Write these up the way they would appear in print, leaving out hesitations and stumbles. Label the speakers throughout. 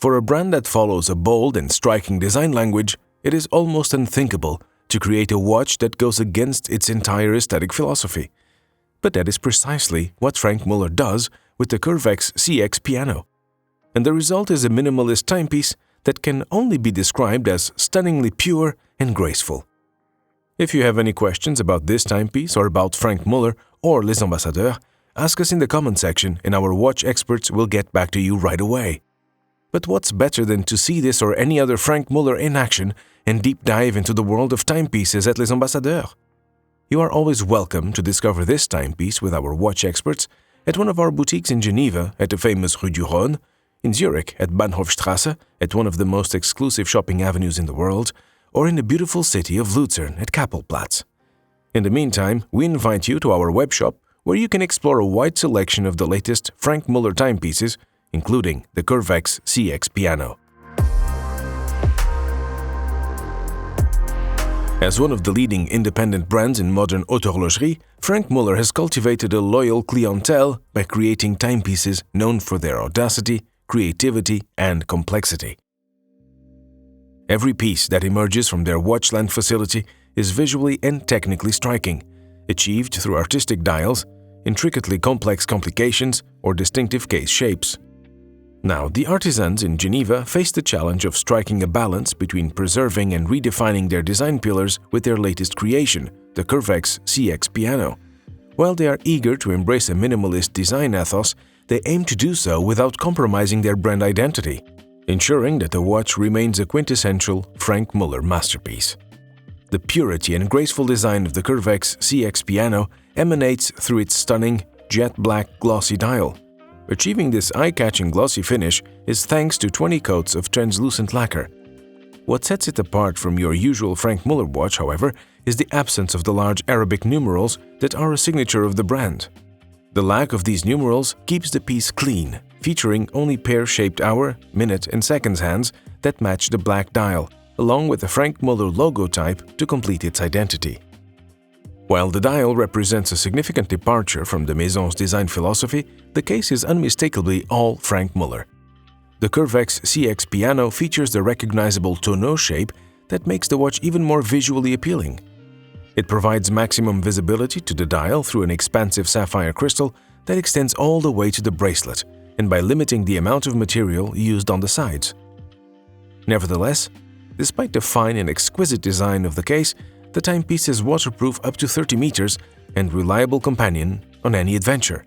Speaker 1: For a brand that follows a bold and striking design language, it is almost unthinkable to create a watch that goes against its entire aesthetic philosophy. But that is precisely what Franck Muller does with the Curvex CX Piano. And the result is a minimalist timepiece that can only be described as stunningly pure and graceful. If you have any questions about this timepiece or about Franck Muller or Les Ambassadeurs, ask us in the comment section and our watch experts will get back to you right away. But what's better than to see this or any other Franck Muller in action and deep dive into the world of timepieces at Les Ambassadeurs? You are always welcome to discover this timepiece with our watch experts at one of our boutiques in Geneva at the famous Rue du Rhône, in Zurich at Bahnhofstrasse at one of the most exclusive shopping avenues in the world, or in the beautiful city of Luzern at Kappelplatz. In the meantime, we invite you to our webshop where you can explore a wide selection of the latest Franck Muller timepieces, including the Curvex CX Piano. As one of the leading independent brands in modern haute horlogerie, Franck Muller has cultivated a loyal clientele by creating timepieces known for their audacity, creativity, and complexity. Every piece that emerges from their Watchland facility is visually and technically striking, achieved through artistic dials, intricately complex complications, or distinctive case shapes. Now, the artisans in Geneva face the challenge of striking a balance between preserving and redefining their design pillars with their latest creation, the Curvex CX Piano. While they are eager to embrace a minimalist design ethos, they aim to do so without compromising their brand identity, ensuring that the watch remains a quintessential Franck Muller masterpiece. The purity and graceful design of the Curvex CX Piano emanates through its stunning, jet-black glossy dial. Achieving this eye-catching glossy finish is thanks to 20 coats of translucent lacquer. What sets it apart from your usual Franck Muller watch, however, is the absence of the large Arabic numerals that are a signature of the brand. The lack of these numerals keeps the piece clean, featuring only pear-shaped hour, minute, and seconds hands that match the black dial, along with the Franck Muller logo type to complete its identity. While the dial represents a significant departure from the Maison's design philosophy, the case is unmistakably all Franck Muller. The Curvex CX Piano features the recognizable tonneau shape that makes the watch even more visually appealing. It provides maximum visibility to the dial through an expansive sapphire crystal that extends all the way to the bracelet, and by limiting the amount of material used on the sides. Nevertheless, despite the fine and exquisite design of the case, the timepiece is waterproof up to 30 meters and reliable companion on any adventure.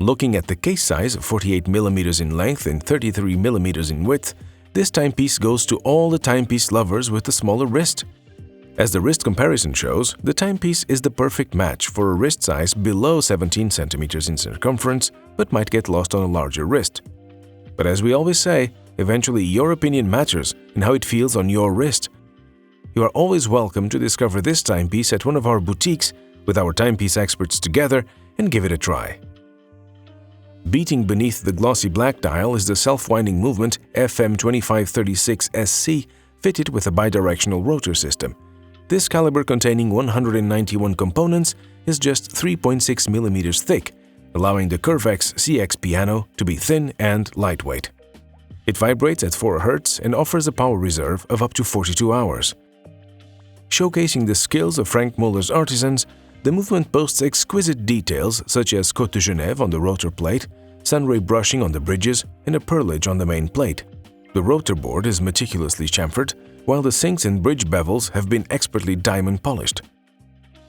Speaker 1: Looking at the case size of 48 mm in length and 33 mm in width, this timepiece goes to all the timepiece lovers with a smaller wrist. As the wrist comparison shows, the timepiece is the perfect match for a wrist size below 17 cm in circumference, but might get lost on a larger wrist. But as we always say, eventually your opinion matters and how it feels on your wrist. You are always welcome to discover this timepiece at one of our boutiques with our timepiece experts together and give it a try. Beating beneath the glossy black dial is the self-winding movement FM2536SC fitted with a bidirectional rotor system. This caliber, containing 191 components, is just 3.6 mm thick, allowing the Curvex CX Piano to be thin and lightweight. It vibrates at 4 Hz and offers a power reserve of up to 42 hours. Showcasing the skills of Franck Muller's artisans, the movement boasts exquisite details such as Côte de Genève on the rotor plate, sunray brushing on the bridges, and a perlage on the main plate. The rotor board is meticulously chamfered, while the sinks and bridge bevels have been expertly diamond polished.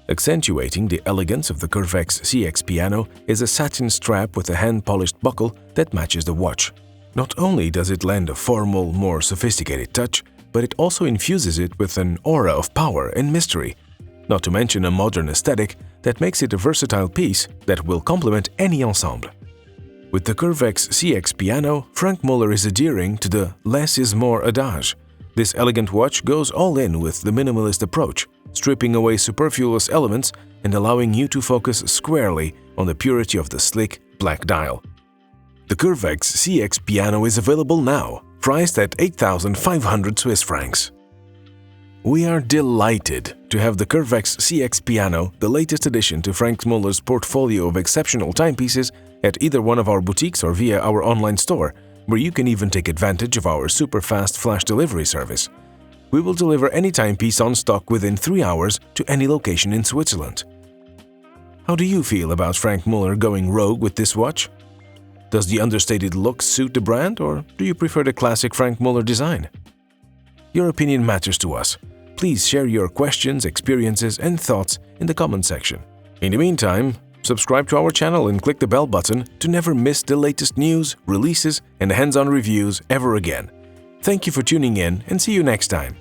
Speaker 1: Accentuating the elegance of the Curvex CX Piano is a satin strap with a hand-polished buckle that matches the watch. Not only does it lend a formal, more sophisticated touch, but it also infuses it with an aura of power and mystery, not to mention a modern aesthetic that makes it a versatile piece that will complement any ensemble. With the Curvex CX Piano, Franck Muller is adhering to the less is more adage. This elegant watch goes all in with the minimalist approach, stripping away superfluous elements and allowing you to focus squarely on the purity of the sleek black dial. The Curvex CX Piano is available now, priced at 8,500 Swiss francs. We are delighted to have the Curvex CX Piano, the latest addition to Franck Muller's portfolio of exceptional timepieces, at either one of our boutiques or via our online store, where you can even take advantage of our super fast flash delivery service. We will deliver any timepiece on stock within 3 hours to any location in Switzerland. How do you feel about Franck Muller going rogue with this watch? Does the understated look suit the brand, or do you prefer the classic Franck Muller design? Your opinion matters to us. Please share your questions, experiences, and thoughts in the comment section. In the meantime, subscribe to our channel and click the bell button to never miss the latest news, releases, and hands-on reviews ever again. Thank you for tuning in, and see you next time.